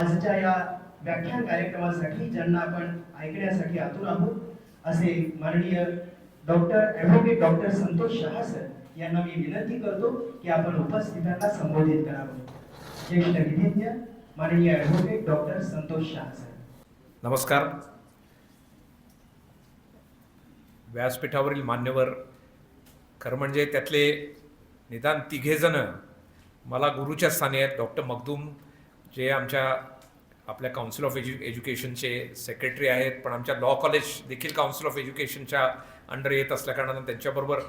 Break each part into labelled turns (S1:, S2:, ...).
S1: आजच्या या व्याख्यान कार्यक्रमासाठी ज्यांना आपण ऐकण्यासाठी आतुर आहोत असे माननीय advocate doctor Santosh Shah sir यांना मी विनंती करतो की आपण उपस्थितांना संबोधित करावं. ज्येष्ठ विधिज्ञ माननीय advocate doctor Santosh Shah sir.
S2: नमस्कार. व्यासपीठावरील मान्यवर, खरं म्हणजे त्यातले निदान तिघेजण मला गुरुच्या स्थानी आहेत. डॉक्टर मखदूम जे आपल्या काउन्सिल ऑफ एज्युकेशनचे सेक्रेटरी आहेत, पण आमच्या लॉ कॉलेज देखील काउन्सिल ऑफ एज्युकेशनच्या अंडर येत असल्याकारणानं त्यांच्याबरोबर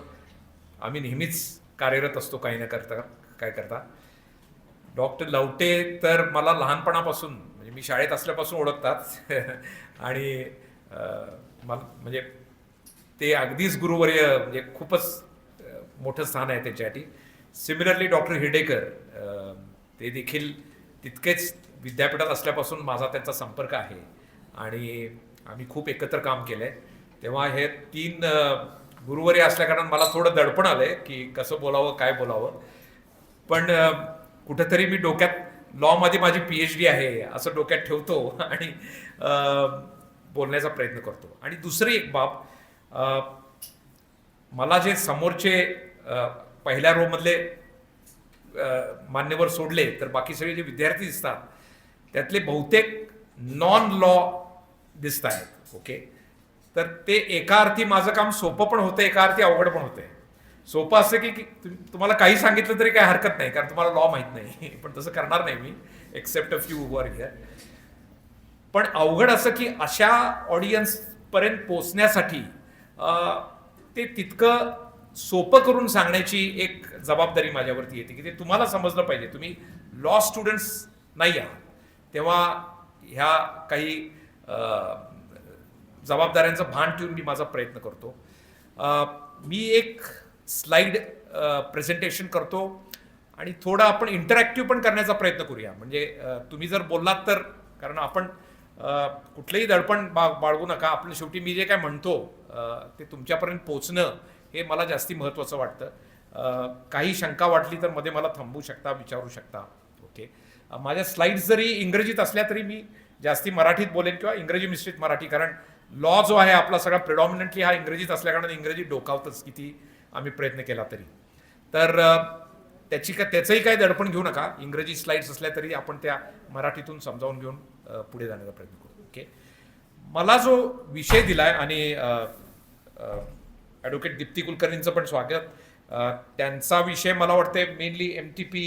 S2: आम्ही नेहमीच कार्यरत असतो काही न करता. डॉक्टर लवटे तर मला लहानपणापासून म्हणजे मी शाळेत असल्यापासून ओळखतात आणि म्हणजे ते अगदीच गुरुवर्य, म्हणजे खूपच मोठं स्थान आहे त्यांच्यासाठी. सिमिलरली डॉक्टर हिडेकर ते देखील तितकेच विद्यापीठात असल्यापासून माझा त्यांचा संपर्क आहे आणि आम्ही खूप एकत्र काम केलं आहे. तेव्हा हे तीन गुरुवर्य असल्याकारणानं मला थोडं दडपण आलं आहे की कसं बोलावं, काय बोलावं. पण कुठंतरी मी डोक्यात लॉमध्ये माझी PhD आहे असं डोक्यात ठेवतो आणि बोलण्याचा प्रयत्न करतो. आणि दुसरी एक बाब, मला जे समोरचे पहिल्या रोमधले मान्यवर सोडले तर बाकी सगळे जे विद्यार्थी दिसतात त्यातले बहुतेक नॉन लॉ दिसत आहेत. ओके, तर ते एका अर्थी माझं काम सोपं पण होतं, एका अर्थी अवघड पण होतंय. सोपं असं की तुम्हाला काही सांगितलं तरी काही हरकत नाही, कारण तुम्हाला लॉ माहीत नाही, पण तसं करणार नाही मी, एक्सेप्ट अ फ्यू वर हिअर. पण अवघड असं की अशा ऑडियन्सपर्यंत पोचण्यासाठी ते तितकं सोपं करून सांगण्याची एक जबाबदारी माझ्यावरती येते की ते तुम्हाला समजलं पाहिजे. तुम्ही लॉ स्टुडंट्स नाही आहात, तेव्हा ह्या काही जबाबदाऱ्यांचं भान ठेवून मी माझा प्रयत्न करतो. मी एक स्लाइड प्रेझेंटेशन करतो आणि थोडं आपण इंटरॅक्टिव्ह पण करण्याचा प्रयत्न करूया. म्हणजे तुम्ही जर बोललात तर, कारण आपण कुठलंही दडपण बाळगू नका. आपलं शेवटी मी जे काय म्हणतो ते तुमच्यापर्यंत पोचणं हे मला जास्ती महत्त्वाचं वाटतं. काही शंका वाटली तर मध्ये मला थांबवू शकता, विचारू शकता. ओके, माझ्या स्लाइड्स जरी इंग्रजीत असल्या तरी मी जास्ती मराठीत बोलेन किंवा इंग्रजी मिश्रित मराठी, कारण लॉ जो आहे आपला सगळा प्रिडॉमिनंटली हा इंग्रजीत असल्याकारणाने इंग्रजी डोकावतच किती आम्ही प्रयत्न केला तरी. तर त्याचंही काही दडपण घेऊ नका. इंग्रजी स्लाइड्स असल्या तरी आपण त्या मराठीतून समजावून घेऊन पुढे जाण्याचा प्रयत्न करू. ओके, मला जो विषय दिलाय आणि ॲडव्होकेट दीप्ती कुलकर्णींचं पण स्वागत. त्यांचा विषय मला वाटते मेनली MTP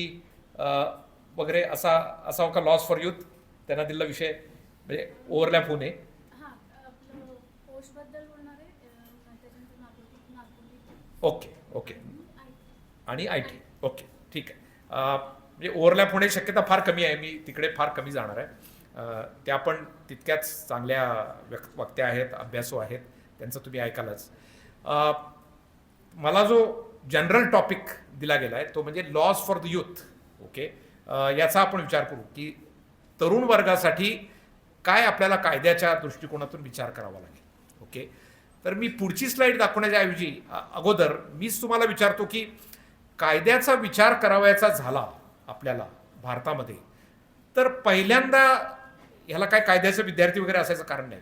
S2: वगैरे असा का लॉस फॉर यूथ, त्यांना दिलेला विषय म्हणजे ओव्हरलॅप होऊ नये. ओके ओके, आणि IT. ओके, ठीक आहे. म्हणजे ओव्हरलॅप होण्याची शक्यता फार कमी आहे. मी तिकडे फार कमी जाणार आहे. त्या पण तितक्याच चांगल्या वक्त्या आहेत, अभ्यासू आहेत, त्यांचं तुम्ही ऐकालच. मला जो जनरल टॉपिक दिला गेला आहे तो म्हणजे laws for the youth. Okay, याचा आपण विचार करू की तरुण वर्गासाठी काय आपल्याला कायद्याच्या दृष्टिकोनातून विचार करावा लागेल. ओके, तर मी पुढची स्लाइड दाखवण्याच्या ऐवजी अगोदर मीच तुम्हाला विचारतो की कायद्याचा विचार करावयाचा झाला आपल्याला भारतामध्ये तर पहिल्यांदा ह्याला काय कायद्याचे विद्यार्थी वगैरे असायचं कारण नाही.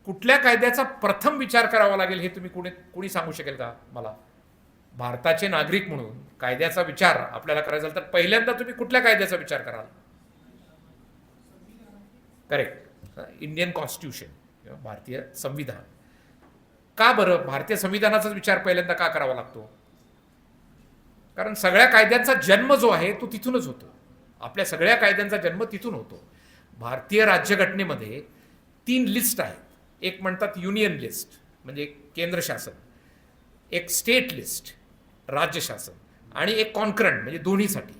S2: कुठल्या कायद्याचा प्रथम विचार करावा लागेल हे तुम्ही कुणी सांगू शकेल का मला? भारताचे नागरिक म्हणून कायद्याचा विचार आपल्याला करायचा तर पहिल्यांदा तुम्ही कुठल्या कायद्याचा विचार कराल? करेक्ट, इंडियन कॉन्स्टिट्यूशन, भारतीय संविधान. का बरं भारतीय संविधानाचाच विचार पहिल्यांदा का करावा लागतो? कारण सगळ्या कायद्यांचा जन्म जो आहे तो तिथूनच होतो. आपल्या सगळ्या कायद्यांचा जन्म तिथून होतो. भारतीय राज्यघटनेमध्ये 3 लिस्ट आहेत. एक म्हणतात युनियन लिस्ट म्हणजे केंद्र शासन, एक स्टेट लिस्ट राज्य शासन, आणि एक कॉन्करंट म्हणजे दोन्हीसाठी.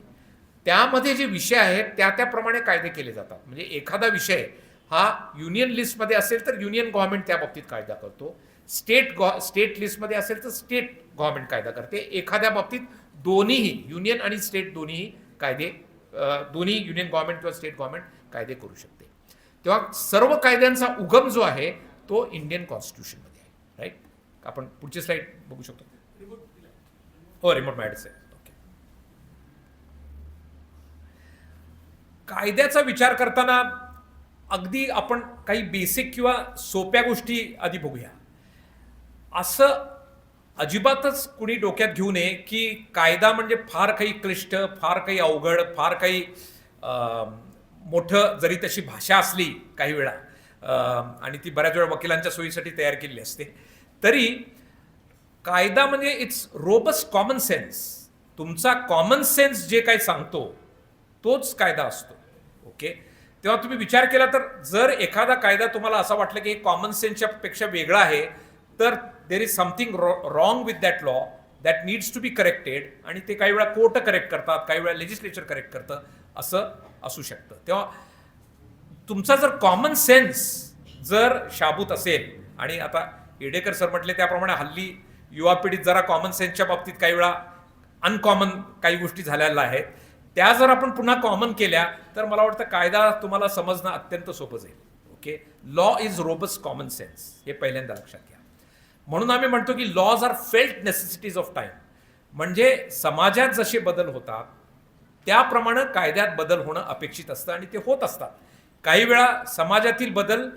S2: त्यामध्ये जे विषय आहेत त्याप्रमाणे कायदे केले जातात. म्हणजे एखादा विषय हा युनियन लिस्टमध्ये असेल तर युनियन गव्हर्नमेंट त्या बाबतीत कायदा करतो. स्टेट लिस्टमध्ये असेल तर स्टेट गव्हर्नमेंट कायदा करते. एखाद्या बाबतीत दोन्हीही युनियन आणि स्टेट दोन्हीही कायदे, दोन्ही युनियन गव्हर्नमेंट किंवा स्टेट गव्हर्नमेंट कायदे करू शकते. तेव्हा सर्व कायद्यांचा उगम जो आहे तो इंडियन कॉन्स्टिट्यूशनमध्ये आहे. राईट, आपण पुढची स्लाइड बघू शकतो. हो, रिमोट मॅडच आहे. ओके, कायद्याचा विचार करताना अगदी आपण काही बेसिक किंवा सोप्या गोष्टी आधी बघूया. असं अजिबातच कुणी डोक्यात घेऊ नये की कायदा म्हणजे फार काही क्लिष्ट, फार काही अवघड, फार काही मोठं, जरी तशी भाषा असली काही वेळा आणि ती बऱ्याच वेळा वकिलांच्या सोयीसाठी तयार केलेली असते, तरी कायदा म्हणजे इट्स रोबस्ट कॉमन सेन्स. तुमचा कॉमन सेन्स जे काही सांगतो तोच कायदा असतो. ओके, तेव्हा तुम्ही विचार केला तर जर एखादा कायदा तुम्हाला असं वाटलं की हे कॉमन सेन्सच्या पेक्षा वेगळा आहे, तर there is something wrong with that law that needs to be corrected, आणि ते काही वेळा कोर्ट करेक्ट करतात, काही वेळा लेजिस्लेचर करेक्ट करतं, असं असू शकतं. तेव्हा तुमचा जर कॉमन सेन्स जर शाबूत असेल, आणि आता येडेकर सर म्हटले त्याप्रमाणे हल्ली युवा पिढीत जरा कॉमन सेन्सच्या बाबतीत काही वेळा अनकॉमन काही गोष्टी झालेल्या आहेत, त्या जर आपण पुन्हा कॉमन केल्या तर मला वाटतं कायदा तुम्हाला समजणं अत्यंत सोपं जाईल. Okay, law is robust common sense, हे पहिल्यांदा लक्षात घ्या. म्हणून आम्ही म्हणतो की laws are felt necessities of time. म्हणजे समाजात जसे बदल होतात त्याप्रमाणे कायद्यात बदल होणं अपेक्षित असतं, आणि ते होत असतात. काही वेळा समाजातील बदल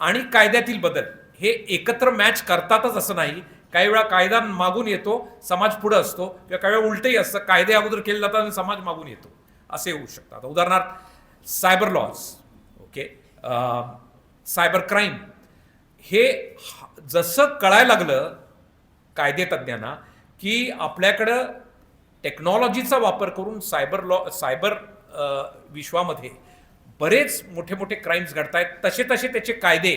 S2: आणि कायद्यातील बदल हे एकत्र मॅच करतातच असं नाही. काही वेळा कायदा मागून येतो, समाज पुढे असतो, किंवा काही वेळा उलटही असतं, कायदे अगोदर केले जातात आणि समाज मागून येतो, असे होऊ शकतात. उदाहरणार्थ cyber laws, okay, cyber crime, हे जसं कळायला लागलं कायदेतज्ञांना की आपल्याकडं टेक्नॉलॉजीचा वापर करून सायबर विश्वामध्ये बरेच मोठे मोठे क्राईम्स घडतायत, तसे तसे त्याचे कायदे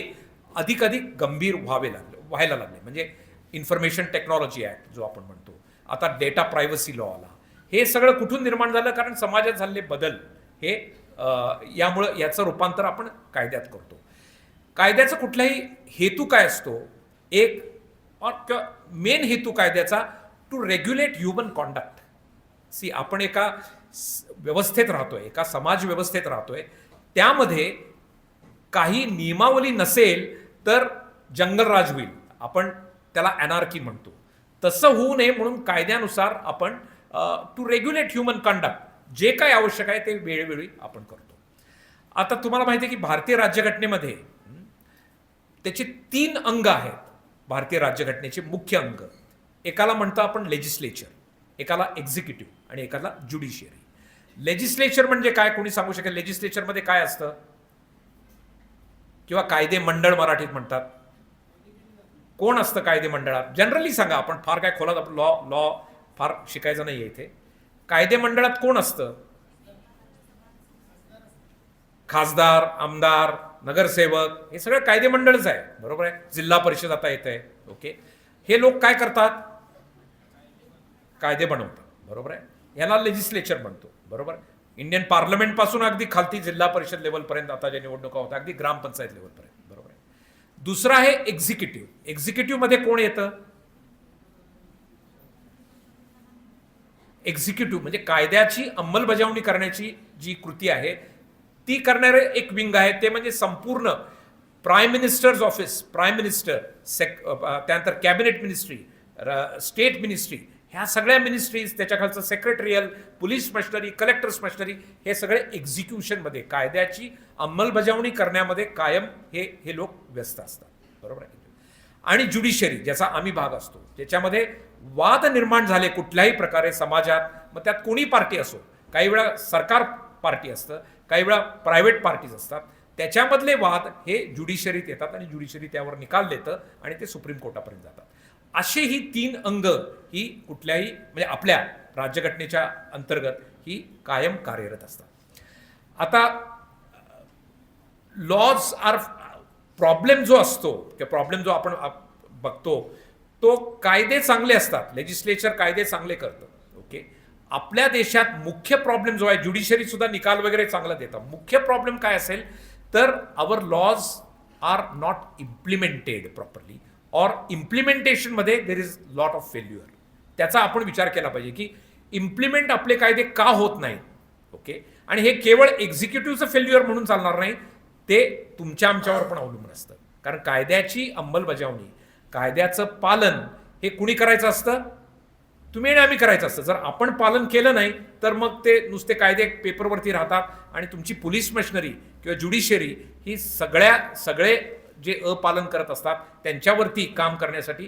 S2: अधिक गंभीर व्हायला लागले. म्हणजे इन्फॉर्मेशन टेक्नॉलॉजी ॲक्ट जो आपण म्हणतो, आता डेटा प्रायव्हसी लॉ आला. हे सगळं कुठून निर्माण झालं? कारण समाजात झालेले बदल हे यामुळं याचं रूपांतर आपण कायद्यात करतो. कायद्याचा कुठलाही हेतू काय असतो? एक मेन हेतू कायद्याचा to regulate human conduct. See, आपण एका व्यवस्थेत राहतोय, एका समाज व्यवस्थेत राहतोय, त्यामध्ये काही नियमावली नसेल तर जंगलराज होईल, आपण त्याला अनार्की म्हणतो. तसं होऊ नये म्हणून कायद्यानुसार आपण टू रेग्युलेट ह्युमन कंडक्ट जे काय आवश्यक आहे ते वेळोवेळी आपण करतो. आता तुम्हाला माहिती आहे की भारतीय राज्यघटनेमध्ये त्याचे 3 अंग आहेत. भारतीय राज्यघटनेचे मुख्य अंग, एकाला म्हणतो आपण लेजिस्लेचर, एकाला एक्झिक्युटिव्ह आणि एकाला ज्युडिशियरी. लेजिस्लेचर म्हणजे काय, कोणी सांगू शकेल? लेजिस्लेचरमध्ये काय असतं? किंवा कायदे मंडळ मराठीत म्हणतात. कोण असतं कायदे मंडळात? जनरली सांगा, आपण फार काय खोलात लॉ फार शिकायचं नाही इथे. कायदे मंडळात कोण असतं? खासदार, आमदार, नगरसेवक, हे सगळं कायदे मंडळच आहे, बरोबर आहे. जिल्हा परिषद आता येत आहे. ओके, हे लोक काय करतात? कायदे बनवतात, बरोबर आहे. याला लेजिस्लेचर म्हणतो, बरोबर. इंडियन पार्लमेंट पासून अगदी खालती जिल्हा परिषद लेवलपर्यंत आता ज्या निवडणुका होतात, अगदी ग्रामपंचायत लेवलपर्यंत, बरोबर आहे. दुसरा आहे एक्झिक्युटिव्ह. एक्झिक्युटिव्ह मध्ये कोण येतं? एक्झिक्युटिव्ह म्हणजे कायद्याची अंमलबजावणी करण्याची जी कृती आहे ती करणारे एक विंग आहे, ते म्हणजे संपूर्ण prime ministers office, prime minister, त्यानंतर कॅबिनेट मिनिस्ट्री, स्टेट मिनिस्ट्री, ह्या सगळ्या मिनिस्ट्रीज, त्याच्या खालचं secretarial, police machinery, collectors machinery, हे सगळे एक्झिक्युशनमध्ये, कायद्याची अंमलबजावणी करण्यामध्ये कायम हे लोक व्यस्त असतात, बरोबर आहे. आणि ज्युडिशरी, ज्याचा आम्ही भाग असतो, ज्याच्यामध्ये वाद निर्माण झाले कुठल्याही प्रकारे समाजात, मग त्यात कोणी पार्टी असो, काही वेळा सरकार पार्टी असतं, काही वेळा प्रायव्हेट पार्टीज असतात, त्याच्यामधले वाद हे ज्युडिशरीत येतात आणि ज्युडिशरी त्यावर निकाल देतं आणि ते सुप्रीम कोर्टापर्यंत जातात. अशी ही 3 अंग ही कुठल्याही म्हणजे आपल्या राज्यघटनेच्या अंतर्गत ही कायम कार्यरत असतात. आता लॉज आर, प्रॉब्लेम जो असतो किंवा प्रॉब्लेम जो आपण बघतो तो कायदे चांगले असतात, लेजिस्लेचर कायदे चांगले करतं. ओके, आपल्या देशात मुख्य प्रॉब्लेम जो आहे, ज्युडिशरी सुद्धा निकाल वगैरे चांगला देतात, मुख्य प्रॉब्लेम काय असेल तर our laws are not implemented properly, और इम्प्लिमेंटेशनमध्ये there is lot of failure. त्याचा आपण विचार केला पाहिजे की इम्प्लिमेंट आपले कायदे का होत नाही. ओके, आणि हे केवळ एक्झिक्युटिव्हचं फेल्युअर म्हणून चालणार नाही, ते तुमच्या आमच्यावर पण अवलंबून असतं. कारण कायद्याची अंमलबजावणी, कायद्याचं पालन हे कुणी करायचं असतं? तुम्ही आणि आम्ही करायचं असतं. जर आपण पालन केलं नाही तर मग ते नुसते कायदे पेपरवरती राहतात आणि तुमची पोलीस मशिनरी किंवा ज्युडिशियरी ही सगळे जे अपालन करत असतात त्यांच्यावरती काम करण्यासाठी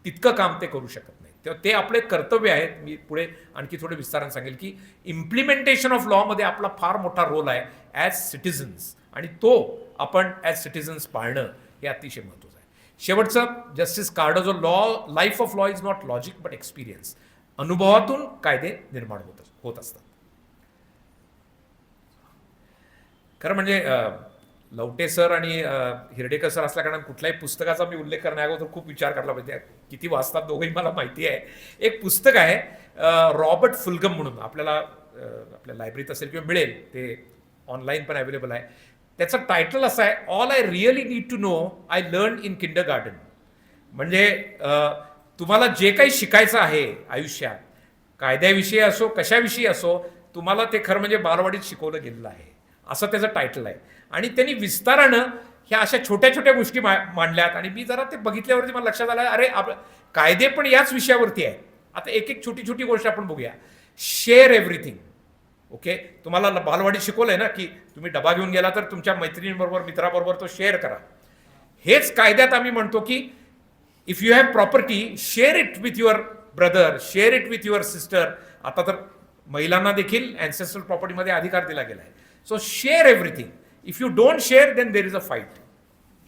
S2: तितकं काम ते करू शकत नाही. तेव्हा ते आपले कर्तव्य आहेत. मी पुढे आणखी थोडे विस्ताराने सांगेल की इम्प्लिमेंटेशन ऑफ लॉमध्ये आपला फार मोठा रोल आहे ॲज सिटिझन्स, आणि तो आपण ॲज सिटिझन्स पाळणं हे अतिशय महत्त्वाचं आहे. शेवटचं justice Cardozo, life of law is not logic but experience. अनुभवातून कायदे निर्माण होत असतात. खरं म्हणजे लवटे सर आणि हिरडेकर सर असल्या कारण कुठल्याही पुस्तकाचा मी उल्लेख करण्याअगोदर खूप विचार करायला पाहिजे. किती वाचतात दोघंही मला माहिती आहे. एक पुस्तक आहे रॉबर्ट फुलगम म्हणून, आपल्याला आपल्या लायब्ररीत असेल किंवा मिळेल, ते ऑनलाईन पण अवेलेबल आहे. त्याचं टायटल असं आहे, all I really need to know I learn in kindergarten. म्हणजे तुम्हाला जे काही शिकायचं आहे आयुष्यात, कायद्याविषयी असो कशाविषयी असो, तुम्हाला ते खरं म्हणजे बालवाडीत शिकवलं गेलेलं आहे, असं त्याचं टायटल आहे. आणि त्यांनी विस्तारानं ह्या अशा छोट्या छोट्या गोष्टी मांडल्यात आणि मी जरा ते बघितल्यावरती मला लक्षात आलं, अरे कायदे पण याच विषयावरती आहे. आता एक एक छोटी छोटी गोष्ट आपण बघूया. Share everything. ओके, तुम्हाला बालवाडीत शिकवलंय ना की तुम्ही डबा घेऊन गेला तर तुमच्या मैत्रिणींबरोबर मित्राबरोबर तो शेअर करा. हेच कायद्यात आम्ही म्हणतो की if you have property, share it with your brother, share it with your sister. आता तर महिलांना देखील अँसेस्ट्रल प्रॉपर्टीमध्ये अधिकार दिला गेला आहे. So share everything. If you don't share then there is a fight.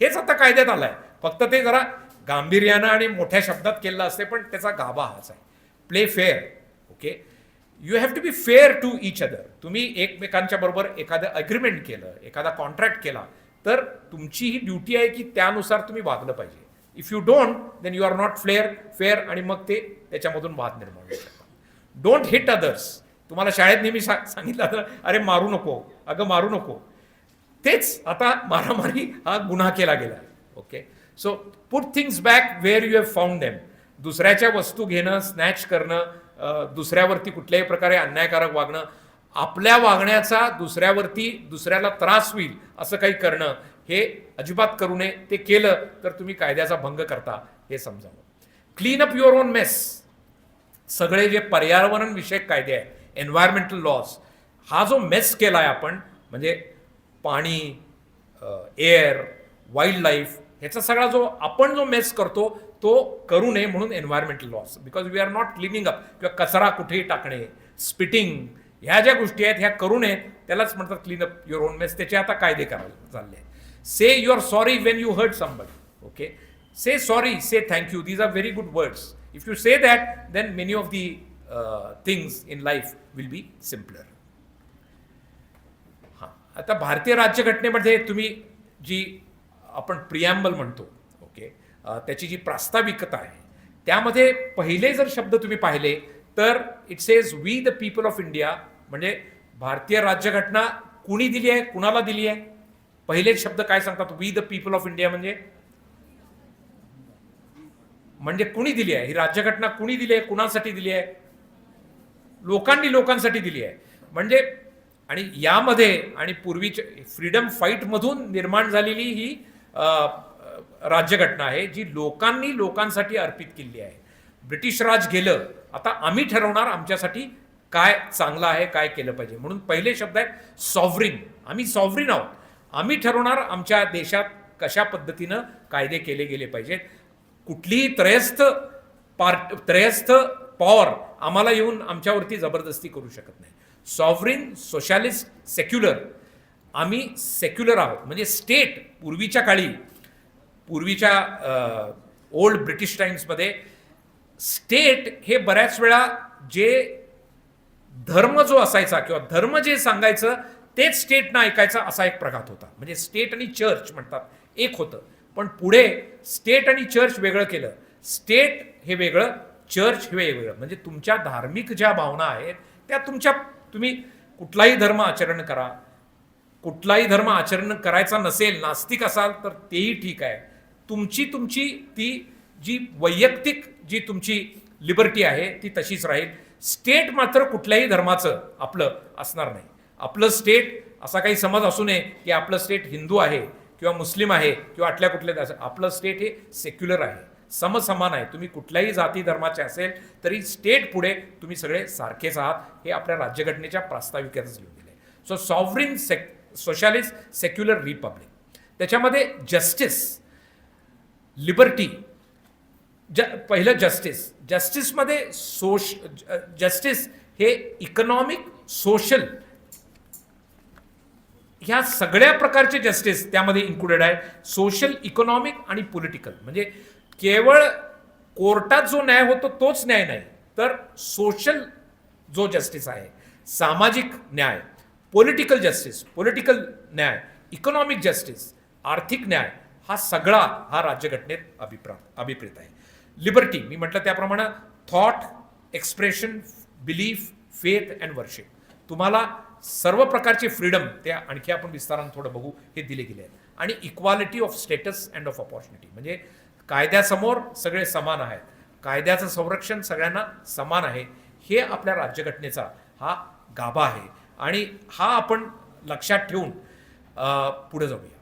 S2: हेच आता कायद्यात आलं आहे. फक्त ते जरा गांभीर्यानं आणि मोठ्या शब्दात केलं असते, पण त्याचा गाभा हाच आहे. Play fair. Okay, you have to be fair to each other. तुम्ही एकमेकांच्या बरोबर एखादं अग्रीमेंट केलं, एखादा कॉन्ट्रॅक्ट केला, तर तुमची ही ड्युटी आहे की त्यानुसार तुम्ही वागलं पाहिजे. If you don't then you are not fair आणि मग ते त्याच्यामधून वाद निर्माण होऊ शकतात. Don't hit others. तुम्हाला शाळेत नेहमी सांगितलं तर अरे मारू नको, अगं मारू नको. तेच आता मारामारी हा गुन्हा केला गेला. Okay, so put things back where you have found them. दुसऱ्याच्या वस्तू घेणं, स्नॅच करणं, दुसऱ्यावरती कुठल्याही प्रकारे अन्यायकारक वागणं, आपल्या वागण्याचा दुसऱ्याला त्रास होईल असं काही करणं, हे अजिबात करू नये. ते केलं तर तुम्ही कायद्याचा भंग करता हे समजावं. Clean up your own mess. सगळे जे पर्यावरण विषयक कायदे आहे, एन्व्हायरमेंटल लॉज, हा जो मेस केला आहे आपण, म्हणजे पाणी, एअर, वाईल्ड लाईफ, ह्याचा सगळा जो मेस करतो तो करू नये म्हणून environmental laws. Because we are not cleaning up. किंवा कचरा कुठेही टाकणे, स्पिटिंग, ह्या ज्या गोष्टी आहेत ह्या करू नयेत. त्यालाच म्हणतात clean up your own mess. त्याचे आता कायदे करायला चालले आहेत. Say you are sorry when you hurt somebody. Okay, say sorry, say thank you. These are very good words. If you say that then many of the things in life will be simpler. हां, आता भारतीय राज्यघटनेमध्ये तुम्ही जी आपण प्रिॲम्बल म्हणतो, okay, त्याची जी प्रास्ताविकता आहे, त्यामध्ये पहिले जर शब्द तुम्ही पाहिले तर it says we the people of India. म्हणजे भारतीय राज्यघटना कुणी दिली आहे, कुणाला दिली आहे? पहिले शब्द काय सांगतात? We the people of India. म्हणजे कुणी दिली आहे ही राज्यघटना? कुणी दिली आहे, कुणासाठी दिली आहे? लोकांसाठी दिली आहे. म्हणजे आणि यामध्ये आणि पूर्वीच्या फ्रीडम फाईटमधून निर्माण झालेली ही राज्यघटना आहे जी लोकांसाठी अर्पित केली आहे. ब्रिटिश राज गेलं, आता आम्ही ठरवणार आमच्यासाठी काय चांगलं आहे, काय केलं पाहिजे. म्हणून पहिले शब्द आहेत सॉव्हरिन. आम्ही सॉव्हरिन आहोत. आम्ही ठरवणार आमच्या देशात कशा पद्धतीनं कायदे केले गेले पाहिजेत. कुठलीही त्रयस्थ पॉवर आम्हाला येऊन आमच्यावरती जबरदस्ती करू शकत नाही. सॉव्हरिन, सोशलिस्ट, सेक्युलर. आम्ही सेक्युलर आहोत. म्हणजे स्टेट पूर्वीच्या ओल्ड ब्रिटिश टाइम्समध्ये स्टेट हे बऱ्याच वेळा जे धर्म जो असायचा किंवा धर्म जे सांगायचं तेच स्टेटनं ऐकायचा असा एक प्रघात होता. म्हणजे स्टेट आणि चर्च म्हणतात एक होतं. पण पुढे स्टेट आणि चर्च वेगळं केलं. स्टेट हे वेगळं, चर्च हे वेगळं. म्हणजे तुमच्या धार्मिक ज्या भावना आहेत त्या तुम्ही कुठलाही धर्म आचरण करा. कुठलाही धर्म आचरण करायचा नसेल, नास्तिक असाल तर तेही ठीक आहे. तुमची ती जी वैयक्तिक जी तुमची लिबर्टी आहे ती तशीच राहील. स्टेट मात्र कुठल्याही धर्माचं आपलं असणार नाही. आपलं स्टेट असा काही समज असू नये की आपलं स्टेट हिंदू आहे किंवा मुस्लिम आहे किंवा कुठल्या. आपलं स्टेट हे सेक्युलर आहे. समसमान आहे. तुम्ही कुठल्याही जाती धर्माचे असेल तरी स्टेट पुढे तुम्ही सगळे सारखेच आहात, हे आपल्या राज्यघटनेच्या प्रास्ताविकेतच लिहून दिले. So sovereign socialist secular Republic, त्याच्यामध्ये जस्टिस, लिबर्टी, पहिलं जस्टिसमध्ये जस्टिस हे इकॉनॉमिक, सोशल, ह्या सगळ्या प्रकारचे जस्टिस त्यामध्ये इन्क्लुडेड आहे. सोशल, इकॉनॉमिक आणि पॉलिटिकल, म्हणजे केवळ कोर्टात जो न्याय होतो तोच न्याय नाही, तर सोशल जो जस्टिस आहे, सामाजिक न्याय, पॉलिटिकल जस्टिस, पॉलिटिकल न्याय, इकॉनॉमिक जस्टिस, आर्थिक न्याय, हा सगळा हा राज्यघटनेत अभिप्रेत आहे. लिबर्टी, मी म्हटलं त्याप्रमाणे thought, expression, belief, faith and worship, तुम्हाला सर्व प्रकारचे फ्रीडम, ते आणखी आपण विस्तारानं थोडं बघू, हे दिले गेले आहेत. आणि equality of status and of opportunity, म्हणजे कायद्यासमोर सगळे समान आहेत, कायद्याचं संरक्षण सगळ्यांना समान आहे, हे आपल्या राज्यघटनेचा हा गाभा आहे. आणि हा आपण लक्षात ठेवून पुढे जाऊया.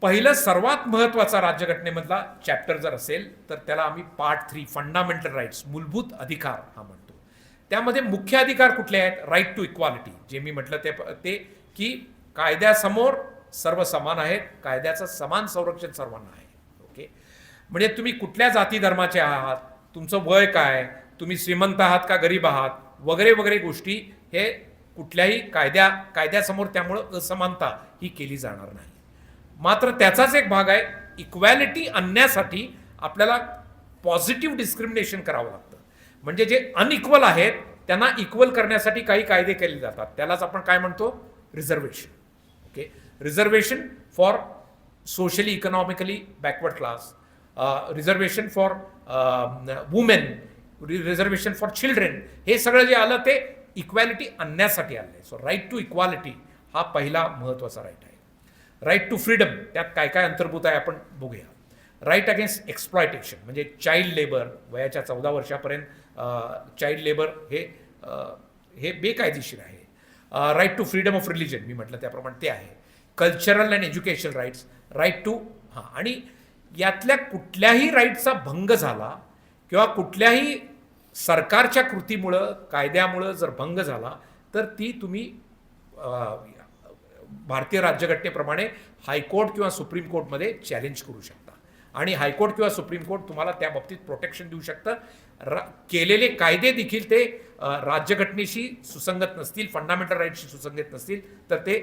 S2: पहिलं सर्वात महत्त्वाचा राज्यघटनेमधला चॅप्टर जर असेल तर त्याला आम्ही पार्ट 3 फंडामेंटल राईट्स, मूलभूत अधिकार हा म्हणतो. त्यामध्ये मुख्य अधिकार कुठले आहेत? राईट टू इक्वालिटी, जे मी म्हटलं ते की कायद्यासमोर सर्व समान आहेत, कायद्याचं समान संरक्षण सर्वांना आहे. ओके, म्हणजे तुम्ही कुठल्या जाती धर्माचे आहात, तुमचं वय काय, तुम्ही श्रीमंत आहात का गरीब आहात, वगैरे वगैरे गोष्टी हे कुठल्याही कायद्यासमोर त्यामुळं असमानता ही केली जाणार नाही. मात्र त्याचाच एक भाग आहे, इक्वॅलिटी आणण्यासाठी आपल्याला पॉझिटिव्ह डिस्क्रिमिनेशन करावं लागतं. म्हणजे जे अनइक्वल आहेत त्यांना इक्वल करण्यासाठी काही कायदे केले जातात, त्यालाच आपण काय म्हणतो? Reservation. Okay, reservation for socially economically backward class, reservation for women, reservation for children, हे सगळं जे आलं ते इक्वॅलिटी आणण्यासाठी आलं आहे. सो राईट टू इक्वालिटी हा पहिला महत्त्वाचा राईट आहे. राईट टू फ्रीडम, त्यात काय काय अंतर्भूत आहे आपण बघूया. राईट अगेन्स्ट एक्सप्लॉयटेशन, म्हणजे चाइल्ड लेबर, वयाच्या 14 वर्षापर्यंत चाइल्ड लेबर हे बेकायदेशीर आहे. Right to freedom of religion, मी म्हटलं त्याप्रमाणे ते आहे. Cultural and educational rights, right to आणि यातल्या कुठल्याही राईटचा भंग झाला किंवा कुठल्याही सरकारच्या कृतीमुळं, कायद्यामुळं जर भंग झाला तर ती तुम्ही भारतीय राज्यघटनेप्रमाणे हायकोर्ट किंवा सुप्रीम कोर्टमध्ये चॅलेंज करू शकता. आणि हायकोर्ट किंवा सुप्रीम कोर्ट तुम्हाला त्या बाबतीत प्रोटेक्शन देऊ शकतं. केलेले कायदे देखील ते राज्यघटनेशी सुसंगत नसतील, फंडामेंटल राईटशी सुसंगत नसतील तर ते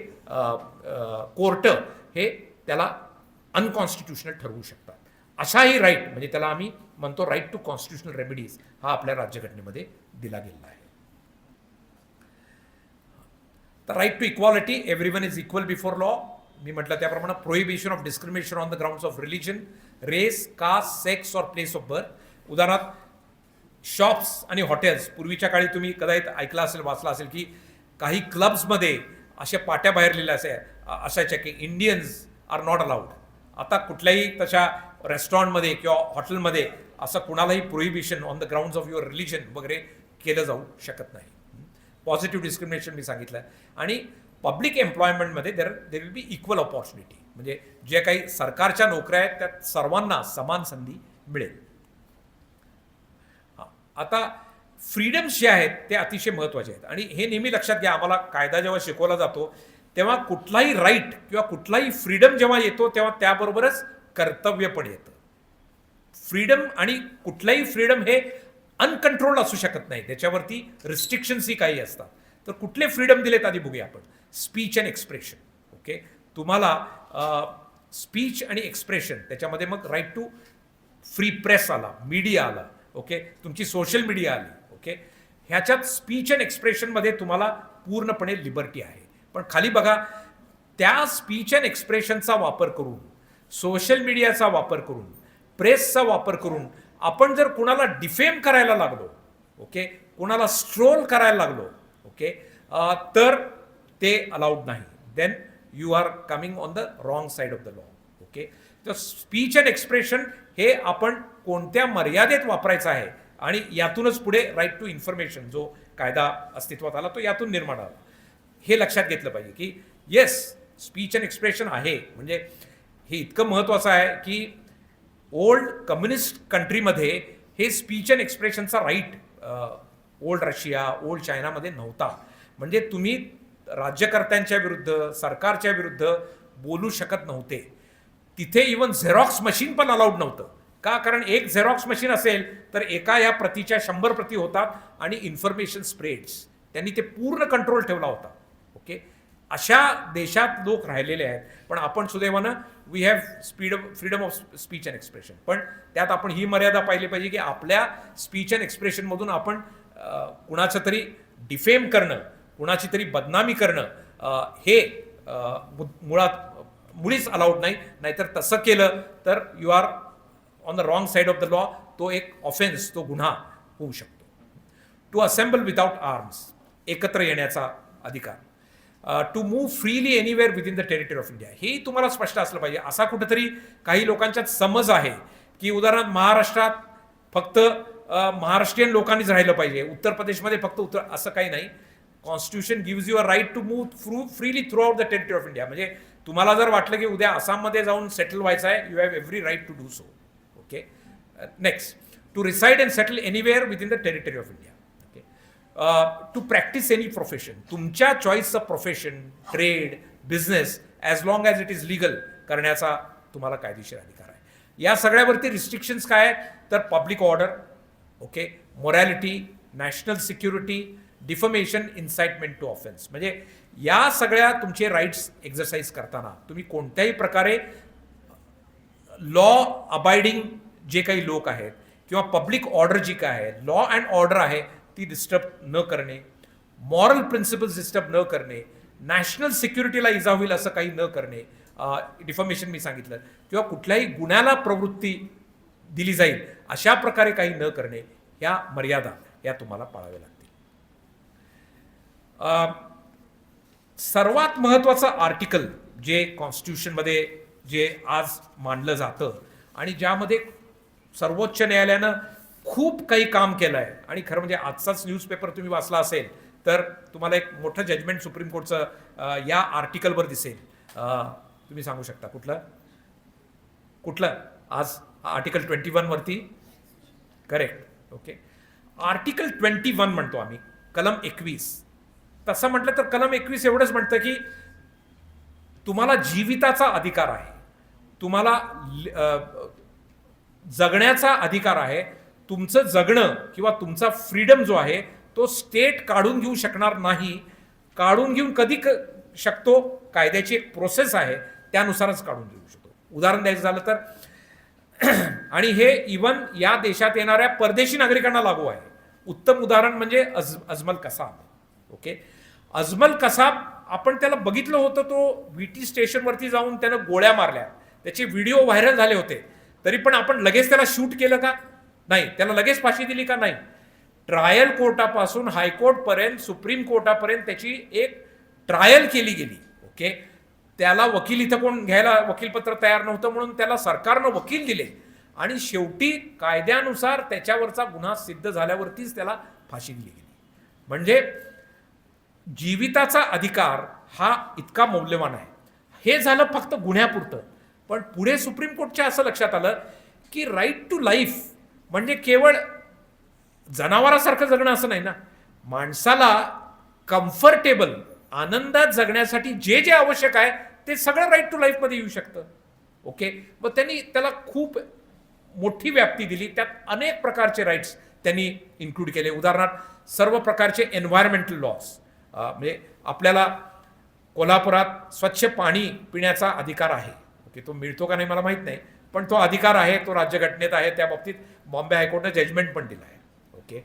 S2: कोर्ट हे त्याला अनकॉन्स्टिट्युशनल ठरवू शकतात. असाही राईट, म्हणजे त्याला आम्ही म्हणतो राईट टू कॉन्स्टिट्युशनल रेमेडीज, हा आपल्या राज्यघटनेमध्ये दिला गेलेला आहे. तर right to equality, everyone is equal before law, मी म्हटलं त्याप्रमाणे prohibition of discrimination on the grounds of religion, race, caste, sex और प्लेस ऑफ बर्थ. उदाहरणार्थ शॉप्स आणि हॉटेल्स, पूर्वीच्या काळी तुम्ही कदाचित ऐकलं असेल, वाचलं असेल की काही क्लब्समध्ये अशा पाट्या बाहेरलेल्या असायच्या की इंडियन्स आर नॉट अलाउड. आता कुठल्याही तशा रेस्टॉरंटमध्ये किंवा हॉटेलमध्ये असं कुणालाही prohibition on the grounds of your religion वगैरे केलं जाऊ शकत नाही. पॉझिटिव्ह डिस्क्रिमिनेशन मी सांगितलं. आणि पब्लिक एम्प्लॉयमेंटमध्ये there will be equal opportunity, म्हणजे जे काही सरकारच्या नोकऱ्या आहेत त्यात सर्वांना समान संधी मिळेल. आता फ्रीडम्स जे आहेत ते अतिशय महत्त्वाचे आहेत. आणि हे नेहमी लक्षात घ्या, आम्हाला कायदा जेव्हा शिकवला जातो तेव्हा कुठलाही राईट किंवा कुठलाही फ्रीडम जेव्हा येतो तेव्हा त्याबरोबरच कर्तव्य पण येतं. फ्रीडम आणि कुठलाही फ्रीडम हे अनकंट्रोल्ड असू शकत नाही, त्याच्यावरती रिस्ट्रिक्शन्सही काही असतात. तर कुठले फ्रीडम दिलेत आधी बघूया आपण. Speech and expression. ओके, तुम्हाला स्पीच आणि एक्सप्रेशन, त्याच्यामध्ये मग राईट टू फ्री प्रेस आला, मीडिया आला. ओके, तुमची सोशल मीडिया आली. ओके, ह्याच्यात स्पीच अँड एक्सप्रेशनमध्ये तुम्हाला पूर्णपणे लिबर्टी आहे. पण खाली बघा, त्या स्पीच अँड एक्सप्रेशनचा वापर करून, सोशल मीडियाचा वापर करून, प्रेसचा वापर करून आपण जर कुणाला डिफेम करायला लागलो, ओके, कुणाला स्ट्रोल करायला लागलो, ओके, तर ते अलाउड नाही. Then you are coming on the wrong side of the law. Okay, तर स्पीच अँड एक्सप्रेशन हे आपण कोणत्या मर्यादेत वापरायचं आहे आणि यातूनच पुढे राईट टू इन्फॉर्मेशन जो कायदा अस्तित्वात आला तो यातून निर्माण आला. हे लक्षात घेतलं पाहिजे की येस, स्पीच अँड एक्सप्रेशन आहे, म्हणजे हे इतकं महत्त्वाचं आहे की ओल्ड कम्युनिस्ट कंट्रीमध्ये हे स्पीच अँड एक्सप्रेशनचा राईट ओल्ड रशिया ओल्ड चायनामध्ये नव्हता. म्हणजे तुम्ही राज्यकर्त्यांच्या विरुद्ध सरकारच्या विरुद्ध बोलू शकत नव्हते. तिथे इवन झेरॉक्स मशीन पण अलाउड नव्हतं. का? कारण एक झेरॉक्स मशीन असेल तर एका या प्रतीच्या 100 प्रती होतात आणि इन्फॉर्मेशन स्प्रेड्स. त्यांनी ते पूर्ण कंट्रोल ठेवला होता. ओके, अशा देशात लोक राहिलेले आहेत. पण आपण सुदैवानं we have freedom of speech and expression. पण त्यात आपण ही मर्यादा पाहिली पाहिजे की आपल्या स्पीच अँड एक्सप्रेशनमधून आपण कुणाचं तरी डिफेम करणं, कुणाची तरी बदनामी करणं हे मुळीच अलाउड नाही. नाहीतर तसं केलं तर you are on the wrong side of the law. तो एक ऑफेन्स, तो गुन्हा होऊ शकतो. टू असेंबल विदाउट आर्म्स, एकत्र येण्याचा अधिकार. To move freely anywhere within the territory of India, हेही तुम्हाला स्पष्ट असलं पाहिजे. असा कुठेतरी काही लोकांच्यात समज आहे की उदाहरणार्थ महाराष्ट्रात फक्त महाराष्ट्रीयन लोकांनीच राहिलं पाहिजे, उत्तर प्रदेशमध्ये फक्त असं काही नाही. Constitution gives you a right to move freely throughout the territory of India. म्हणजे तुम्हाला जर वाटलं की उद्या आसाममध्ये जाऊन सेटल व्हायचं आहे, you have every right to do so. Okay, next, to reside and settle anywhere within the territory of India. To practise any profession, तुमच्या चॉईसचं profession, trade, business, as long as it is legal करण्याचा तुम्हाला कायदेशीर अधिकार आहे. या सगळ्यावरती restrictions काय आहेत तर public order, okay, morality, national security, defamation, incitement to offence. म्हणजे या सगळ्या तुमचे राईट्स एक्झरसाइज करताना तुम्ही कोणत्याही प्रकारे लॉ अबाइडिंग जे काही लोक आहेत किंवा पब्लिक ऑर्डर जी काय आहे, लॉ अँड ऑर्डर आहे ती डिस्टर्ब न करणे, मॉरल प्रिन्सिपल्स डिस्टर्ब न करणे, नॅशनल सिक्युरिटीला इजा होईल असं काही न करणे, डिफमेशन मी सांगितलं, किंवा कुठल्याही गुन्ह्याला प्रवृत्ती दिली जाईल अशा प्रकारे काही न करणे, ह्या मर्यादा या तुम्हाला पाळाव्या लागतील. सर्वात महत्त्वाचं आर्टिकल जे कॉन्स्टिट्यूशनमध्ये जे आज मांडलं जातं आणि ज्यामध्ये सर्वोच्च न्यायालयानं खूप काही काम केलं आहे, आणि खरं म्हणजे आजचाच न्यूजपेपर तुम्ही वाचला असेल तर तुम्हाला एक मोठं जजमेंट सुप्रीम कोर्टचं या आर्टिकलवर दिसेल. तुम्ही सांगू शकता कुठलं आज आर्टिकल 21 वरती? करेक्ट. ओके, आर्टिकल 21 म्हणतो आम्ही, कलम 21. तसं म्हटलं तर कलम 21 एवढंच म्हणतं की तुम्हाला जीविताचा अधिकार आहे, तुम्हाला जगण्याचा अधिकार आहे. तुमचं जगणं किंवा तुमचा फ्रीडम जो आहे तो स्टेट काढून घेऊ शकणार नाही. काढून घेऊन कधी शकतो? कायद्याची एक प्रोसेस आहे, त्यानुसारच काढून घेऊ शकतो. उदाहरण द्यायचं झालं तर आणि हे इवन या देशात येणाऱ्या परदेशी नागरिकांना लागू आहे. उत्तम उदाहरण म्हणजे अजमल कसाब. ओके, अजमल कसाब, आपण त्याला बघितलं होतं, तो VT स्टेशनवरती जाऊन त्यानं गोळ्या मारल्या, त्याचे व्हिडिओ व्हायरल झाले होते. तरी पण आपण लगेच त्याला शूट केलं का? नाही. त्याला लगेच फाशी दिली का? नाही. ट्रायल कोर्टापासून हायकोर्टपर्यंत, सुप्रीम कोर्टापर्यंत त्याची एक ट्रायल केली गेली. ओके, त्याला वकील इथं कोण घ्यायला वकीलपत्र तयार नव्हतं म्हणून त्याला सरकारनं वकील दिले आणि शेवटी कायद्यानुसार त्याच्यावरचा गुन्हा सिद्ध झाल्यावरतीच त्याला फाशी दिली गेली. म्हणजे जीविताचा अधिकार हा इतका मौल्यवान आहे. हे झालं फक्त गुन्ह्यापुरतं. पण पुढे सुप्रीम कोर्टच्या असं लक्षात आलं की राईट टू लाईफ म्हणजे केवळ जनावरासारखं जगणं असं नाही ना. माणसाला कम्फर्टेबल, आनंदात जगण्यासाठी जे जे आवश्यक आहे ते सगळं राईट टू लाईफमध्ये येऊ शकतं. ओके, मग त्यांनी त्याला खूप मोठी व्याप्ती दिली. त्यात अनेक प्रकारचे राईट्स त्यांनी इन्क्लूड केले. उदाहरणार्थ सर्व प्रकारचे एन्व्हायरमेंटल लॉज, म्हणजे आपल्याला कोल्हापुरात स्वच्छ पाणी पिण्याचा अधिकार आहे. ओके, तो मिळतो का नाही मला माहीत नाही, पण तो अधिकार आहे, तो राज्यघटनेत आहे. त्या बाबतीत बॉम्बे हायकोर्टनं जजमेंट पण दिलं आहे. ओके,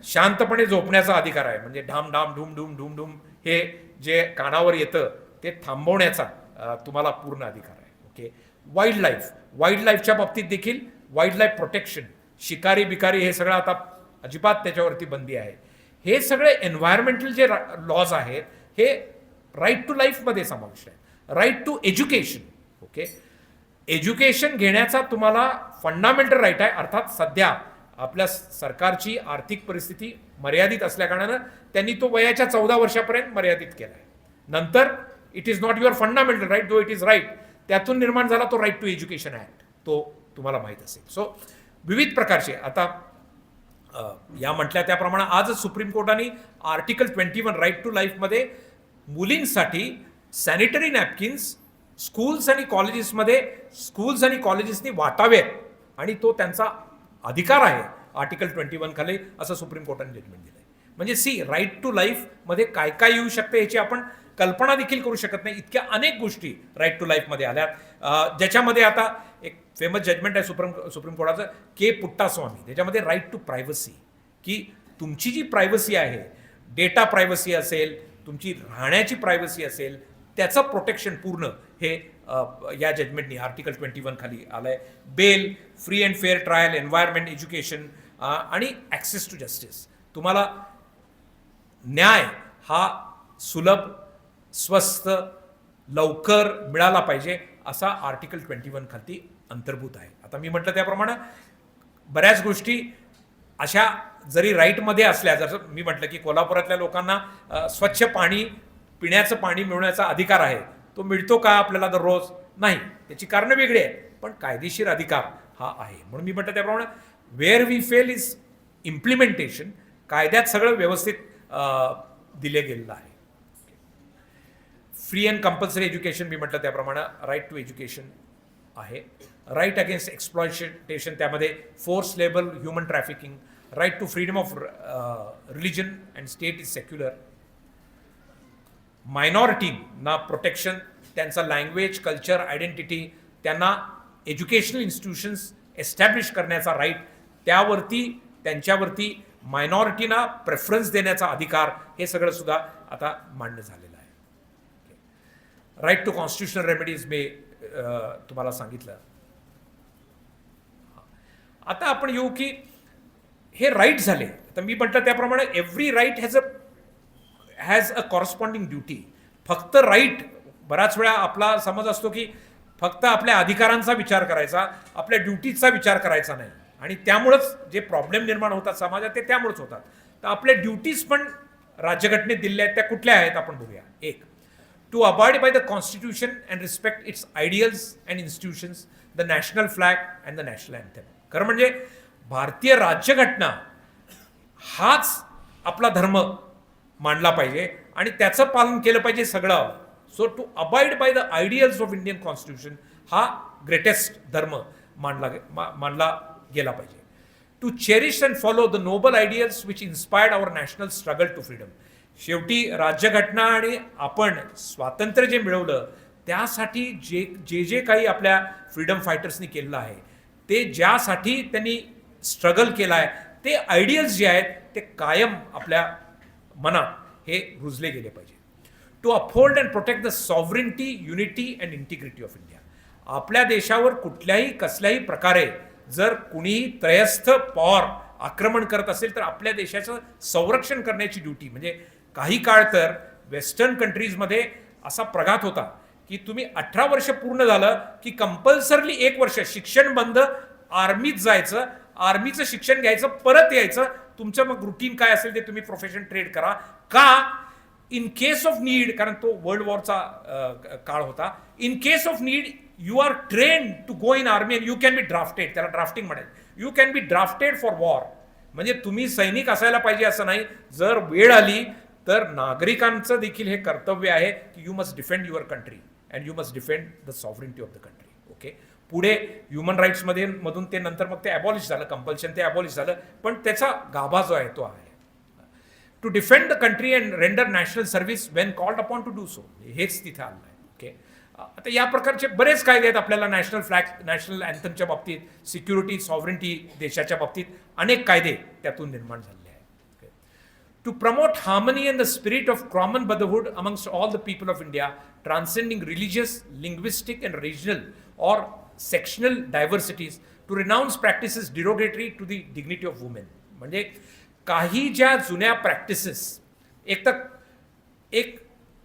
S2: शांतपणे झोपण्याचा अधिकार आहे, म्हणजे ढाम ढाम ढूम ढूम ढूम ढूम हे जे कानावर येतं ते थांबवण्याचा तुम्हाला पूर्ण अधिकार आहे. ओके, वाईल्ड लाईफच्या बाबतीत देखील वाईल्ड लाईफ प्रोटेक्शन, शिकारी बिकारी हे सगळं आता अजिबात त्याच्यावरती बंदी आहे. हे सगळे एन्व्हायरमेंटल जे लॉज आहेत हे राईट टू लाईफमध्ये समाविष्ट आहे. Right to education. Okay, education घेण्याचा तुम्हाला फंडामेंटल राईट आहे. अर्थात सध्या आपल्या सरकारची आर्थिक परिस्थिती मर्यादित असल्याकारणानं त्यांनी तो वयाच्या 14 वर्षापर्यंत मर्यादित केला आहे. नंतर it is not your fundamental right, though it is right. त्यातून निर्माण झाला तो राईट टू एज्युकेशन ॲक्ट, तो तुम्हाला माहीत असेल. सो विविध प्रकारचे आता या म्हटल्या त्याप्रमाणे आजच सुप्रीम कोर्टाने आर्टिकल 21 राईट टू लाईफमध्ये मुलींसाठी सॅनिटरी नॅपकिन्स स्कूल्स आणि कॉलेजेसनी वाटावेत आणि तो त्यांचा अधिकार आहे आर्टिकल 21 खाली, असं सुप्रीम कोर्टाने जजमेंट दिलं आहे. म्हणजे सी राईट टू लाईफमध्ये काय काय येऊ शकते याची आपण कल्पना देखील करू शकत नाही. इतक्या अनेक गोष्टी राईट टू लाईफमध्ये आल्यात, ज्याच्यामध्ये आता एक फेमस जजमेंट आहे सुप्रीम कोर्टाचं के पुट्टास्वामी, त्याच्यामध्ये राईट टू प्रायव्हसी, की तुमची जी प्रायव्हसी आहे, डेटा प्रायव्हसी असेल, तुमची राहण्याची प्रायव्हसी असेल, त्याचं प्रोटेक्शन पूर्ण हे या जजमेंटनी आर्टिकल 21 खाली आलं आहे. Bail, free and fair trial, environment, education आणि ॲक्सेस टू जस्टिस, तुम्हाला न्याय हा सुलभ, स्वस्त, लवकर मिळाला पाहिजे असा आर्टिकल 21 खाली अंतर्भूत आहे. आता मी म्हटलं त्याप्रमाणे बऱ्याच गोष्टी अशा जरी राईटमध्ये असल्या, जसं मी म्हटलं की कोल्हापुरातल्या लोकांना स्वच्छ पाणी, पिण्याचं पाणी मिळवण्याचा अधिकार आहे, तो मिळतो का आपल्याला दररोज? नाही, त्याची कारणं वेगळी आहेत, पण कायदेशीर अधिकार हा आहे. म्हणून मी म्हटलं त्याप्रमाणे where we fail is implementation, कायद्यात सगळं व्यवस्थित दिले गेलेलं आहे. फ्री अँड कंपल्सरी एज्युकेशन मी म्हटलं त्याप्रमाणे राईट टू एज्युकेशन आहे. राईट अगेन्स्ट एक्सप्लॉयटेशन, त्यामध्ये force labour, human trafficking, right to freedom of religion and state is secular. मायनॉरिटींना प्रोटेक्शन, त्यांचा लँग्वेज, कल्चर, आयडेंटिटी, त्यांना एज्युकेशनल इन्स्टिट्यूशन्स एस्टॅब्लिश करण्याचा राईट, त्यांच्यावरती मायनॉरिटीना प्रेफरन्स देण्याचा अधिकार, हे सगळं सुद्धा आता मान्य झालेलं आहे. राईट टू कॉन्स्टिट्युशनल रेमेडीज मी तुम्हाला सांगितलं. आता आपण येऊ की हे राईट झाले, तर मी म्हटलं त्याप्रमाणे every right has a corresponding duty. फक्त राईट, बराच वेळा आपला समज असतो की फक्त आपल्या अधिकारांचा विचार करायचा, आपल्या ड्युटीजचा विचार करायचा नाही, आणि त्यामुळंच जे प्रॉब्लेम निर्माण होतात समाजात ते त्यामुळेच होतात. तर आपल्या ड्युटीज पण राज्यघटनेत दिलेल्या आहेत, त्या कुठल्या आहेत आपण बघूया. एक, to abide by the constitution and respect its ideals and institutions, the national flag and the national anthem. खरं म्हणजे भारतीय राज्यघटना हाच आपला धर्म मांडला पाहिजे आणि त्याचं पालन केलं पाहिजे सगळं. So to abide by the ideals of Indian constitution हा ग्रेटेस्ट धर्म मानला गेला पाहिजे. To cherish and follow the noble ideals which inspired our national struggle to freedom. शेवटी राज्यघटना आणि आपण स्वातंत्र्य जे मिळवलं त्यासाठी जे काही आपल्या फ्रीडम फायटर्सनी केलेलं आहे, ते ज्यासाठी त्यांनी स्ट्रगल केलं आहे, ते आयडियल्स जे आहेत ते कायम आपल्या मनात हे रुजले गेले पाहिजे. To uphold and protect the sovereignty, unity and integrity of India. आपल्या देशावर कुठल्याही कसल्याही प्रकारे जर कुणीही त्रयस्थ पॉवर आक्रमण करत असेल तर आपल्या देशाचं संरक्षण करण्याची ड्युटी. म्हणजे काही काळ तर वेस्टर्न कंट्रीजमध्ये असा प्रघात होता की तुम्ही 18 वर्ष पूर्ण झालं की कंपल्सरली 1 वर्ष शिक्षण बंद, आर्मीत जायचं, आर्मीचं शिक्षण घ्यायचं, परत यायचं, तुमचं मग रुटीन काय असेल ते तुम्ही प्रोफेशन ट्रेड करा. का? इन केस ऑफ नीड, कारण तो वर्ल्ड वॉरचा काळ होता. In case of need you are train to go in army and you can be drafted, त्याला ड्राफ्टिंग म्हणायचं. You can be drafted for war. म्हणजे तुम्ही सैनिक असायला पाहिजे असं नाही, जर वेळ आली तर नागरिकांचं देखील हे कर्तव्य आहे की you must defend your country and you must defend the sovereignty of the country. Okay, पुढे ह्युमन राईट्समध्ये मधून ते नंतर मग ते अबॉलिश झालं, कंपल्शन ते अबॉलिश झालं, पण त्याचा गाभा जो आहे तो आहे. To defend the country and render national service when called upon to do so, हेच तिथे आलं आहे. ओके, आता या प्रकारचे बरेच कायदे आहेत आपल्याला नॅशनल फ्लॅग, नॅशनल अँथमच्या बाबतीत, सिक्युरिटी, सॉव्हरिनिटी देशाच्या बाबतीत अनेक कायदे त्यातून निर्माण झाले आहेत. To promote harmony and the spirit of common brotherhood amongst all the people of India, transcending religious, linguistic and regional or sectional diversities, to renounce practices derogatory to the dignity of women. म्हणजे काही ज्या जुन्या practices, एक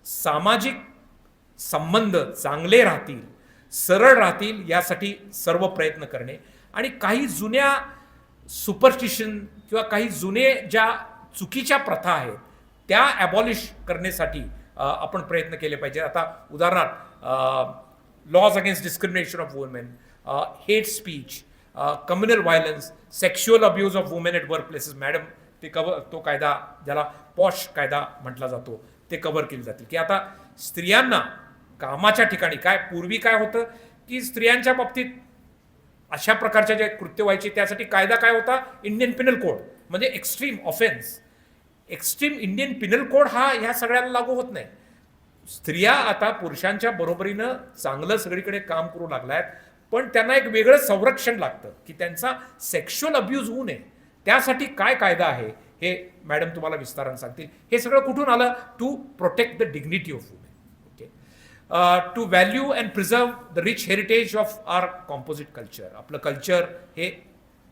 S2: सामाजिक संबंध चांगले राहतील, सरळ राहतील यासाठी सर्व प्रयत्न करणे, आणि काही जुन्या सुपरस्टिशन किंवा काही जुने ज्या चुकीच्या प्रथा आहेत त्या ॲबॉलिश करण्यासाठी आपण प्रयत्न केले पाहिजे. आता उदाहरणार्थ laws against discrimination of women, hate speech, communal violence, sexual abuse of women at workplaces. Madam ते तो कायदा ज्याला पॉश कायदा म्हटला जातो ते कव्हर केले जातील. की आता स्त्रियांना कामाच्या ठिकाणी काय पूर्वी काय होतं की स्त्रियांच्या बाबतीत अशा प्रकारच्या जे कृत्य व्हायचे त्यासाठी कायदा काय होता, इंडियन पिनल कोड, म्हणजे extreme offence. Extreme Indian Pinal code हा ह्या सगळ्याला लागू होत नाही. स्त्रिया आता पुरुषांच्या बरोबरीनं चांगलं सगळीकडे काम करू लागल्या आहेत, पण त्यांना एक वेगळं संरक्षण लागतं की त्यांचा सेक्शुअल अब्यूज होऊ नये. त्यासाठी काय कायदा आहे हे मॅडम तुम्हाला विस्तारानं सांगतील. हे सगळं कुठून आलं? To protect the dignity of women. Okay, to value and preserve the rich heritage of our composite culture. आपलं कल्चर हे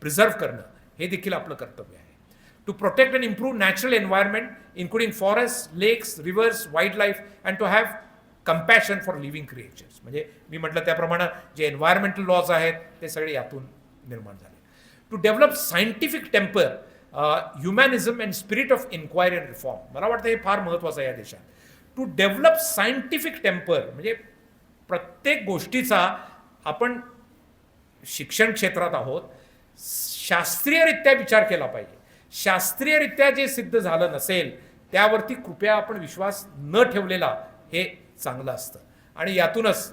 S2: प्रिझर्व करणं हे देखील आपलं कर्तव्य आहे. To protect and improve natural environment including forest, lakes, rivers, wild life and to have compassion for living creatures. म्हणजे मी म्हटलं त्याप्रमाणे जे एन्व्हायरमेंटल लॉज आहेत ते सगळे यातून निर्माण झाले. To develop scientific temper, humanism and spirit of inquiry and reform. मला वाटतं हे फार महत्त्वाचं आहे या देशात. टू डेव्हलप सायंटिफिक टेम्पर म्हणजे प्रत्येक गोष्टीचा आपण शिक्षण क्षेत्रात आहोत, शास्त्रीयरित्या विचार केला पाहिजे. शास्त्रीयरित्या जे सिद्ध झालं नसेल त्यावरती कृपया आपण विश्वास न ठेवलेला हे चांगलं असतं. आणि यातूनच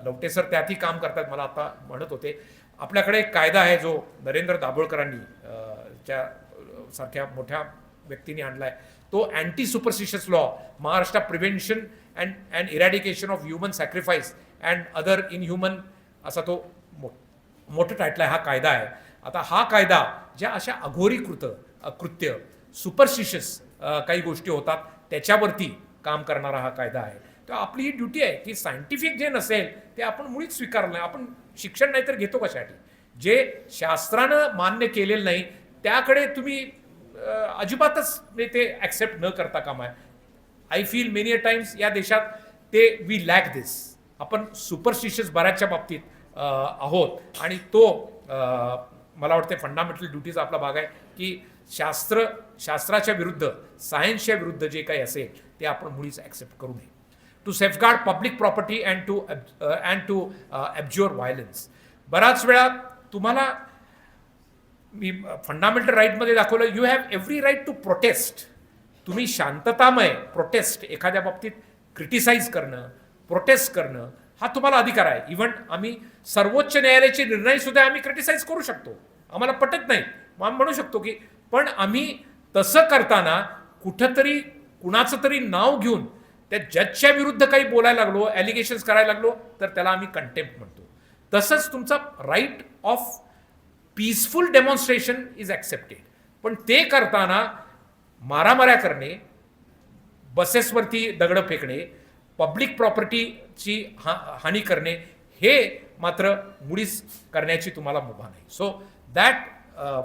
S2: लवटे सर त्यातही काम करतात. मला आता म्हणत होते आपल्याकडे एक कायदा आहे जो नरेंद्र दाभोळकरांनी सारख्या मोठ्या व्यक्तींनी आणला आहे. तो anti superstitious law, Maharashtra prevention and eradication of human sacrifice and other inhuman, असा तो मोठं टायटल आहे हा कायदा आहे. आता हा कायदा ज्या अशा अघोरी कृत्य सुपरस्टिशियस काही गोष्टी होतात त्याच्यावरती काम करणारा हा कायदा आहे. तर आपली ही ड्युटी आहे की सायंटिफिक जे नसेल ते आपण मुळीच स्वीकारलं नाही. आपण शिक्षण नाही तर घेतो कशासाठी? जे शास्त्रानं मान्य केलेलं नाही त्याकडे तुम्ही अजिबातच ते ॲक्सेप्ट न करता कामा आहे. I feel many a times या देशात ते वी लॅक दिस. आपण सुपरस्टिशियस बऱ्याचशा बाबतीत आहोत आणि तो मला वाटते फंडामेंटल ड्युटीचा आपला भाग आहे की शास्त्राच्या विरुद्ध, सायन्सच्या विरुद्ध जे काही असेल ते आपण मुळीच ॲक्सेप्ट करू नये. To safeguard public property and to abjure violence. बराच वेळा तुम्हाला मी फंडामेंटल राईटमध्ये दाखवलं you have every right to protest. तुम्ही शांततामय प्रोटेस्ट, एखाद्या बाबतीत क्रिटिसाइज करणं, प्रोटेस्ट करणं हा तुम्हाला अधिकार आहे. इव्हन आम्ही सर्वोच्च न्यायालयाचे निर्णय सुद्धा आम्ही क्रिटिसाइज करू शकतो. आम्हाला पटत नाही मग आम्ही म्हणू शकतो की, पण आम्ही तसं करताना कुठंतरी कुणाचं तरी नाव घेऊन त्या जजच्या विरुद्ध काही बोलायला लागलो, ॲलिगेशन्स करायला लागलो तर त्याला आम्ही कंटेम्प्ट म्हणतो. तसंच तुमचा right of peaceful demonstration is accepted. पण ते करताना मारामाऱ्या करणे, बसेसवरती दगडं फेकणे, पब्लिक प्रॉपर्टीची हानी करणे हे मात्र मुळीच करण्याची तुम्हाला मुभा नाही. So that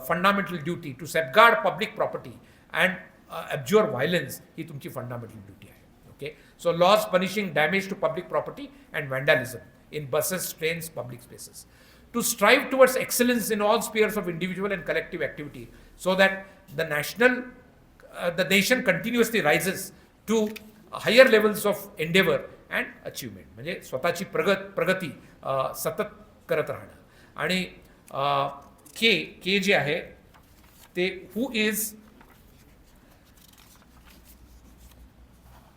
S2: fundamental duty to safeguard public property and abjure violence ही तुमची फंडामेंटल ड्युटी आहे. Okay, so laws punishing damage to public property and vandalism in buses, trains, public spaces. To strive towards excellence in all spheres of individual and collective activity so that the nation continuously rises to higher levels of endeavor and achievement. म्हणजे स्वतःची प्रगती सतत करत राहणं. आणि के जे आहे ते who is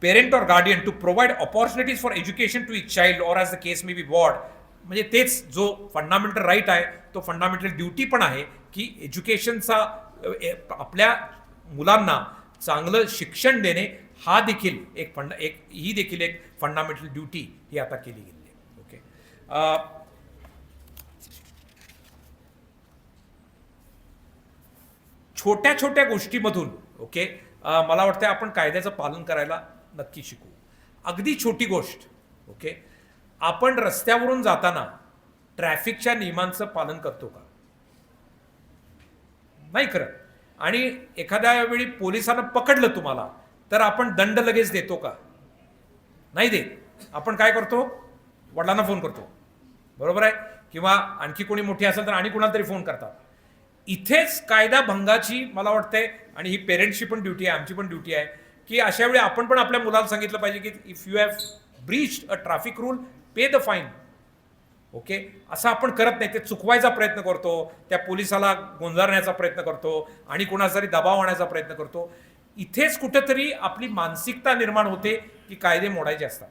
S2: parent or guardian to provide opportunities for education to each child or as the case may be ward. म्हणजे तेच जो फंडामेंटल राईट आहे तो फंडामेंटल ड्युटी पण आहे की एज्युकेशनचा आपल्या मुलांना चांगलं शिक्षण देणे हा देखील ही देखील एक फंडामेंटल ड्युटी ही आता केली गेली आहे. ओके, छोट्या छोट्या गोष्टीमधून ओके मला वाटतं आपण कायद्याचं पालन करायला नक्की शिकू. अगदी छोटी गोष्ट ओके, आपण रस्त्यावरून जाताना ट्रॅफिकच्या नियमांचं पालन करतो का? नाही करत. आणि एखाद्या वेळी पोलिसांना पकडलं तुम्हाला तर आपण दंड लगेच देतो का? नाही देत. आपण काय करतो? वडिलांना फोन करतो, बरोबर आहे, किंवा आणखी कोणी मोठी असेल तर आणि कुणाला तरी फोन करतात. इथेच कायदा भंगाची मला वाटतंय, आणि ही पेरेंट्सची पण ड्युटी आहे, आमची पण ड्युटी आहे की अशा वेळी आपण पण आपल्या मुलाला सांगितलं पाहिजे की if you have breached a traffic rule pay the fine. Okay, असं आपण करत नाही. ते चुकवायचा प्रयत्न करतो, त्या पोलिसाला गोंजारण्याचा प्रयत्न करतो आणि कोणाचा तरी दबाव आणायचा प्रयत्न करतो. इथेच कुठेतरी आपली मानसिकता निर्माण होते की कायदे मोडायचे असतात.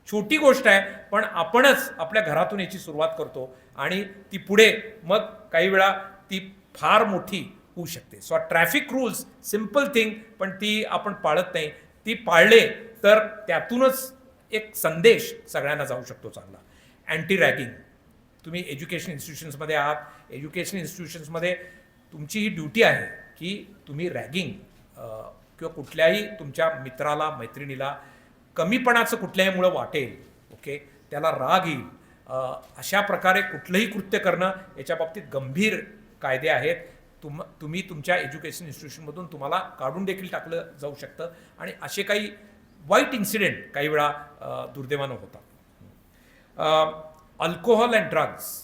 S2: छोटी गोष्ट आहे, पण आपणच आपल्या घरातून याची सुरुवात करतो आणि ती पुढे मग काही वेळा ती फार मोठी होऊ शकते. So traffic rules simple thing, पण ती आपण पाळत नाही. ती पाळले तर त्यातूनच एक संदेश सगळ्यांना जाऊ शकतो चांगला. अँटी रॅगिंग, तुम्ही एज्युकेशन इन्स्टिट्यूशन्समध्ये आहात, एज्युकेशन इन्स्टिट्यूशन्समध्ये तुमची ही ड्युटी आहे की तुम्ही रॅगिंग किंवा कुठल्याही तुमच्या मित्राला मैत्रिणीला कमीपणाचं कुठल्याहीमुळं वाटेल, ओके, त्याला राग येईल, अशा प्रकारे कुठलंही कृत्य करणं याच्या बाबतीत गंभीर कायदे आहेत. तुम्ही तुमच्या एज्युकेशन इन्स्टिट्यूशनमधून तुम्हाला काढून देखील टाकलं जाऊ शकतं आणि असे काही वाईट इन्सिडेंट काही वेळा दुर्दैवानं होतात. अल्कोहोल अँड ड्रग्स,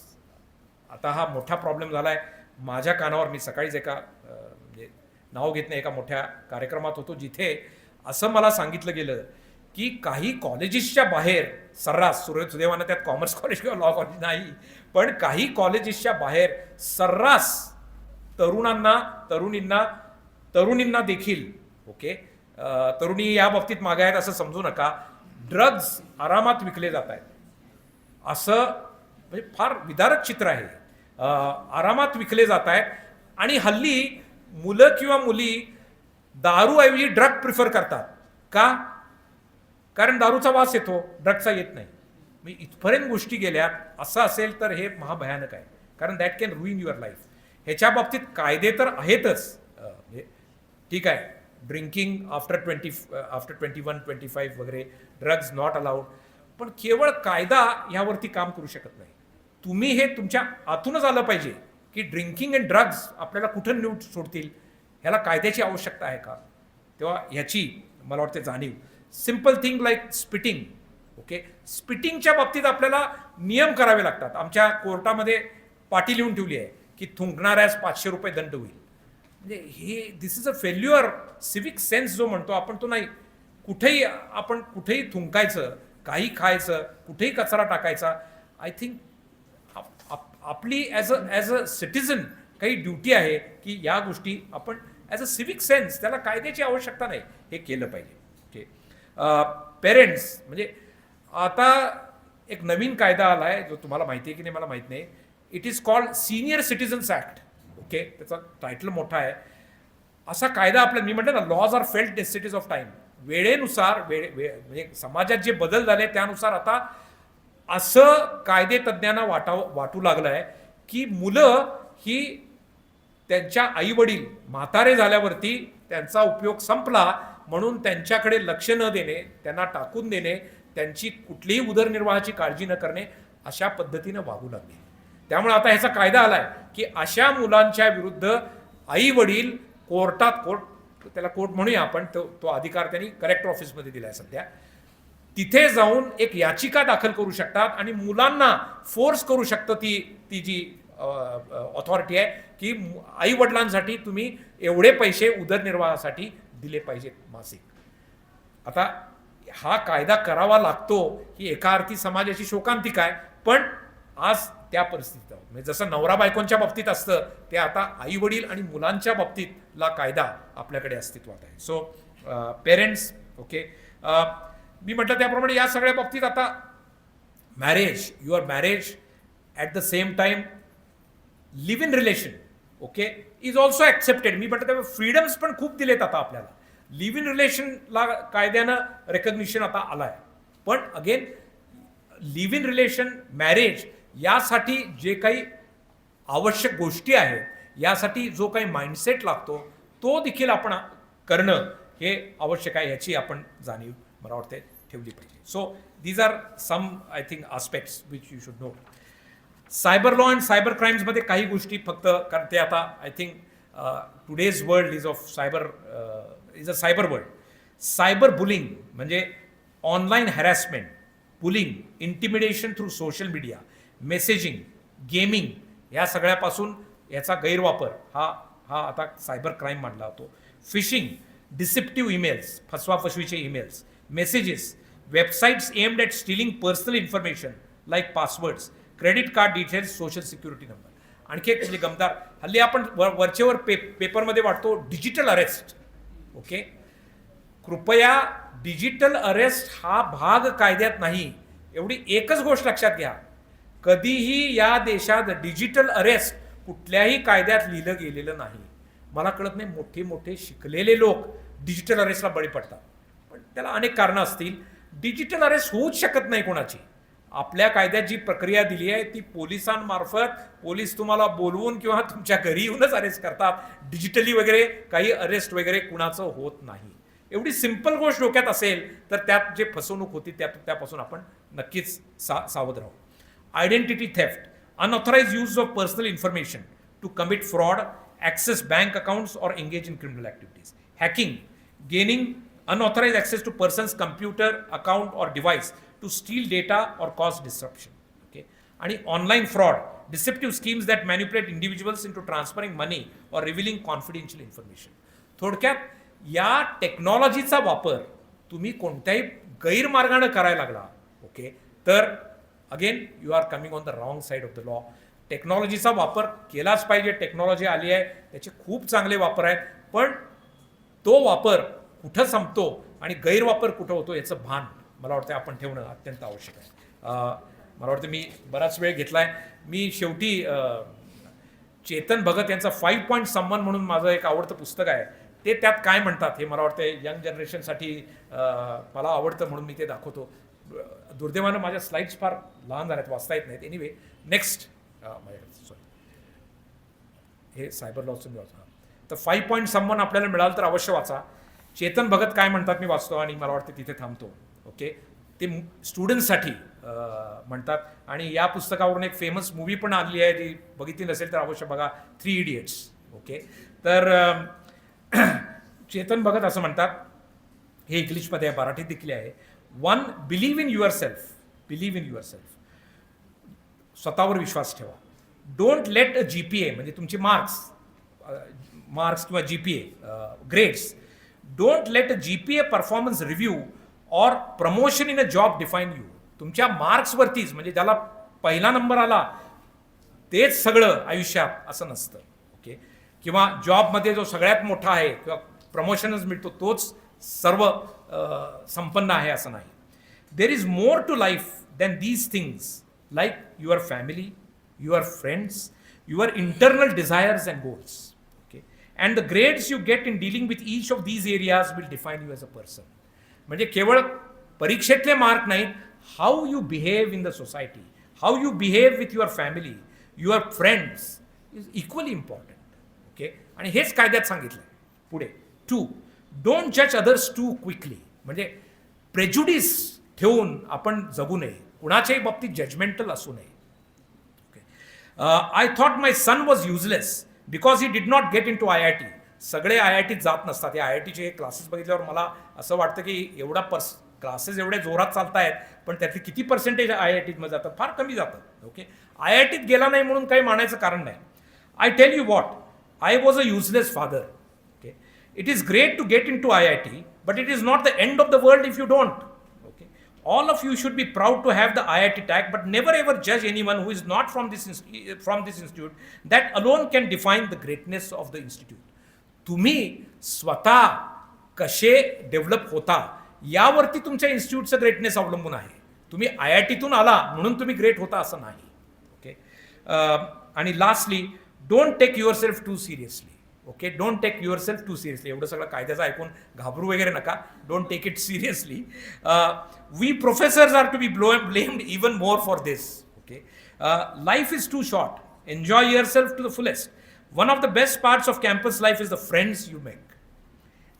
S2: आता हा मोठा प्रॉब्लेम झाला आहे. माझ्या कानावर मी सकाळीच एका म्हणजे नाव घेत नाही, एका मोठ्या कार्यक्रमात होतो जिथे असं मला सांगितलं गेलं की काही कॉलेजेसच्या बाहेर सर्रास, सुदैवानं त्यात कॉमर्स कॉलेज किंवा लॉ कॉलेज नाही, पण काही कॉलेजेसच्या बाहेर सर्रास तरुणींना देखील, ओके, तरुणी या बाबतीत मागे आहेत असं समजू नका, ड्रग्ज आरामात विकले जात आहेत. असं म्हणजे फार विदारक चित्र आहे. आरामात विकले जात आहेत आणि हल्ली मुलं किंवा मुली दारूऐवजी ड्रग प्रिफर करतात. का? कारण दारूचा वास येतो, ड्रगचा येत नाही. मी इथपर्यंत गोष्टी गेल्या. असं असेल तर हे महाभयानक आहे, कारण दॅट कॅन रुईन युअर लाईफ. ह्याच्या बाबतीत कायदे तर आहेतच, ठीक आहे, ड्रिंकिंग आफ्टर 21, 25 वगैरे, ड्रग्ज नॉट अलाउड, पण केवळ कायदा यावरती काम करू शकत नाही. तुम्ही हे तुमच्या आतूनच आलं पाहिजे की ड्रिंकिंग अँड ड्रग्ज आपल्याला कुठं नेऊन सोडतील, ह्याला कायद्याची आवश्यकता आहे का, तेव्हा ह्याची मला वाटते जाणीव. Simple thing like spitting, okay, स्पिटिंगच्या बाबतीत आपल्याला नियम करावे लागतात. आमच्या कोर्टामध्ये पाटी लिहून ठेवली आहे की थुंकणाऱ्यास 500 रुपये दंड होईल. म्हणजे हे this is a failure. Civic sense जो म्हणतो आपण तो नाही. आपण कुठेही थुंकायचं, काही खायचं, कुठेही कचरा टाकायचा. आय थिंक आपली ॲज अ सिटिझन काही ड्युटी आहे की या गोष्टी आपण ॲज अ सिव्हिक सेन्स, त्याला कायद्याची आवश्यकता नाही, हे केलं पाहिजे. ओके, पेरेंट्स, म्हणजे आता एक नवीन कायदा आला आहे जो तुम्हाला माहिती आहे की नाही मला माहीत नाही. It is called senior citizens act. Okay, त्याचा टायटल मोठा आहे. असा कायदा आपल्या, मी म्हणतो ना, laws are felt necessities of time, वेळेनुसार म्हणजे समाजात जे बदल झाले त्यानुसार आता असं कायदे तज्ज्ञांना वाटू लागलं आहे की मुलं ही त्यांच्या आईवडील म्हातारे झाल्यावरती त्यांचा उपयोग संपला म्हणून त्यांच्याकडे लक्ष न देणे, त्यांना टाकून देणे, त्यांची कुठलीही उदरनिर्वाहाची काळजी न करणे, अशा पद्धतीनं वागू लागले. त्यामुळे आता ह्याचा कायदा आलाय की अशा मुलांच्या विरुद्ध आई वडील त्याला कोर्ट म्हणूया आपण, तो अधिकार त्यांनी कलेक्टर ऑफिसमध्ये दिलाय सध्या, तिथे जाऊन एक याचिका दाखल करू शकतात आणि मुलांना फोर्स करू शकतं ती जी ऑथॉरिटी आहे की आई वडिलांसाठी तुम्ही एवढे पैसे उदरनिर्वाहासाठी दिले पाहिजेत मासिक. आता हा कायदा करावा लागतो ही एका अर्थी समाजाची शोकांतिका आहे, पण आज त्या परिस्थितीत आहोत. म्हणजे जसं नवरा बायकोंच्या बाबतीत असतं ते आता आई वडील आणि मुलांच्या बाबतीतला कायदा आपल्याकडे अस्तित्वात आहे. सो पेरेंट्स, ओके, मी म्हटलं त्याप्रमाणे या सगळ्या बाबतीत आता marriage, your marriage at the same time live in relation, okay, is also accepted. मी म्हटलं त्यामुळे फ्रीडम्स पण खूप दिलेत आता आपल्याला. लिव्ह इन रिलेशनला कायद्यानं रेकग्निशन आता आलं आहे, पण again leave in relation, marriage, यासाठी जे काही आवश्यक गोष्टी आहेत, यासाठी जो काही माइंडसेट लागतो तो देखील आपण करणं हे आवश्यक आहे, याची आपण जाणीव मला वाटते ठेवली पाहिजे. So these are some I think aspects which you should know. Cyber law and cyber क्राईम्समध्ये काही गोष्टी फक्त, कारण ते आता I think today's world is a cyber world. Cyber bullying म्हणजे online harassment, bullying, intimidation through social media, messaging, gaming, या सगळ्यापासून याचा गैरवापर हा आता सायबर क्राईम मानला जातो. फिशिंग, डिसेप्टिव्ह ईमेल्स, फसवाफसवीचे emails, messages, websites aimed at stealing personal information like passwords, credit card details, social security number. आणखी एक म्हणजे गमदार, हल्ली आपण वरचेवर पेपरमध्ये वाटतो डिजिटल अरेस्ट. ओके, कृपया डिजिटल अरेस्ट हा भाग कायद्यात नाही. एवढी एकच गोष्ट लक्षात घ्या, कधीही या देशात डिजिटल अरेस्ट कुठल्याही कायद्यात लिहिलं गेलेलं नाही. मला कळत नाही मोठे मोठे शिकलेले लोक डिजिटल अरेस्टला बळी पडतात, पण त्याला अनेक कारणं असतील. डिजिटल अरेस्ट होऊच शकत नाही कोणाची. आपल्या कायद्यात जी प्रक्रिया दिली आहे ती पोलिसांमार्फत, पोलीस तुम्हाला बोलवून किंवा तुमच्या घरी येऊनच अरेस्ट करतात. डिजिटली वगैरे काही अरेस्ट वगैरे कुणाचं होत नाही. एवढी सिंपल गोष्ट डोक्यात असेल तर त्यात जे फसवणूक होती त्यापासून आपण नक्कीच सावध राहू. Identity theft, unauthorised use of personal information to commit fraud, access bank accounts or engage in criminal activities. Hacking, gaining unauthorized access to person's computer, account or device to steal data or cause disruption. Okay. And online fraud, deceptive schemes that manipulate individuals into transferring money or revealing confidential information. थोडक्यात या टेक्नॉलॉजीचा वापर तुम्ही कोणत्याही गैरमार्गाने करायला लागला, okay, तर again you are coming on the wrong side of the law. टेक्नॉलॉजीचा वापर केलाच पाहिजे. टेक्नॉलॉजी आली आहे, त्याचे खूप चांगले वापर आहेत, पण तो वापर कुठं संपतो आणि गैरवापर कुठं होतो याचं भान मला वाटतं आपण ठेवणं अत्यंत आवश्यक आहे. मला वाटतं मी बराच वेळ घेतला आहे. मी शेवटी चेतन भगत यांचा 5 पॉईंट सम्मान म्हणून माझं एक आवडतं पुस्तक आहे, ते त्यात काय म्हणतात हे मला वाटतं यंग जनरेशनसाठी मला आवडतं म्हणून मी ते दाखवतो. दुर्दैवानं माझ्या स्लाइड्स फार लहान झाल्यात, वाचता येत नाहीत. एनिवे, नेक्स्ट सॉरी, हे सायबर लॉचं मी वाचा. तर 5 पॉईंट सम्मान आपल्याला मिळालं तर अवश्य वाचा. चेतन भगत काय म्हणतात मी वाचतो आणि मला वाटतं तिथे थांबतो. ओके, ते स्टुडंट्ससाठी म्हणतात. आणि या पुस्तकावरून एक फेमस मूवी पण आली आहे, ती बघितली नसेल तर अवश्य बघा, 3 इडियट्स. ओके, तर चेतन भगत असं म्हणतात, हे इंग्लिशमध्ये आहे, मराठीत देखील आहे. 1, believe in your self. Believe in your self, स्वतःवर विश्वास ठेवा. डोंट लेट अ GPA, म्हणजे तुमचे मार्क्स किंवा GPA grades, don't let a GPA performance review or promotion in a job define you. तुमच्या मार्क्सवरतीच, म्हणजे ज्याला पहिला नंबर आला तेच सगळं आयुष्यात असं नसतं. ओके, किंवा जॉबमध्ये जो सगळ्यात मोठा आहे किंवा प्रमोशनच मिळतो तोच सर्व संपन्न आहे असं नाही. There is more to life than these things, like your family, your friends, your internal desires and goals. Okay, and the grades you get in dealing with each of these areas will define you as a person. म्हणजे केवळ परीक्षेतले mark नाहीत, how you behave in the society, how you behave with your family, your friends is equally important. Okay, आणि हेच कायद्यात सांगितलं पुढे. 2, don't जज अदर्स टू क्विकली, म्हणजे प्रेजुडिस ठेवून आपण जगू नये, कुणाच्याही बाबतीत जजमेंटल असू नये. Okay, I thought my son was useless because he did not get into IIT. सगळे IITत जात नसतात. या IITचे हे क्लासेस बघितल्यावर मला असं वाटतं की एवढा क्लासेस एवढे जोरात चालत आहेत, पण त्यातले किती पर्सेंटेज IITमध्ये जातात? फार कमी जातात. ओके, IITत गेला नाही म्हणून काही मानायचं कारण नाही. I tell you what, I was a useless father. Okay, it is great to get into IIT, but it is not the end of the world if you don't. All of you should be proud to have the IIT tag, but never ever judge anyone who is not from this institute. That alone can define the greatness of the institute. तुम्ही स्वतः कसे develop होता यावरती तुमच्या इन्स्टिट्यूटचं greatness अवलंबून आहे. तुम्ही IITतून आला म्हणून तुम्ही ग्रेट होता असं नाही. ओके, आणि lastly, don't take yourself too seriously. Okay, don't take yourself too seriously. एवढं सगळं कायद्याचं ऐकून घाबरू वगैरे नका. Don't take it seriously. We professors are to be blamed even more for this. Okay, life is too short. Enjoy yourself to the fullest. One of the best parts of campus life is the friends you make.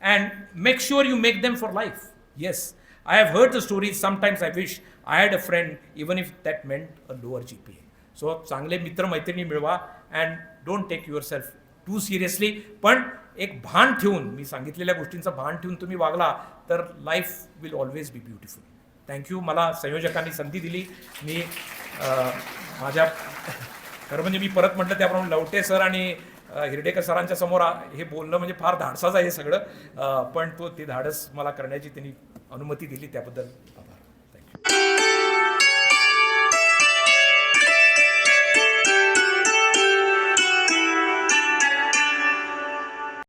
S2: And make sure you make them for life. Yes, I have heard the stories. Sometimes I wish I had a friend, even if that meant a lower GPA. So चांगले मित्र मैत्रिणी मिळवा and don't take yourself too seriously. पण एक भान ठेवून, मी सांगितलेल्या गोष्टींचं भान ठेवून तुम्ही वागला तर life will always be beautiful. Thank you. मला संयोजकांनी संधी दिली. मी माझ्या खरं म्हणजे मी परत म्हटलं त्याप्रमाणे लवटे सर आणि हिरडेकर सरांच्या समोर हे बोलणं म्हणजे फार धाडसाचं आहे हे सगळं, पण ते धाडस मला करण्याची त्यांनी अनुमती दिली त्याबद्दल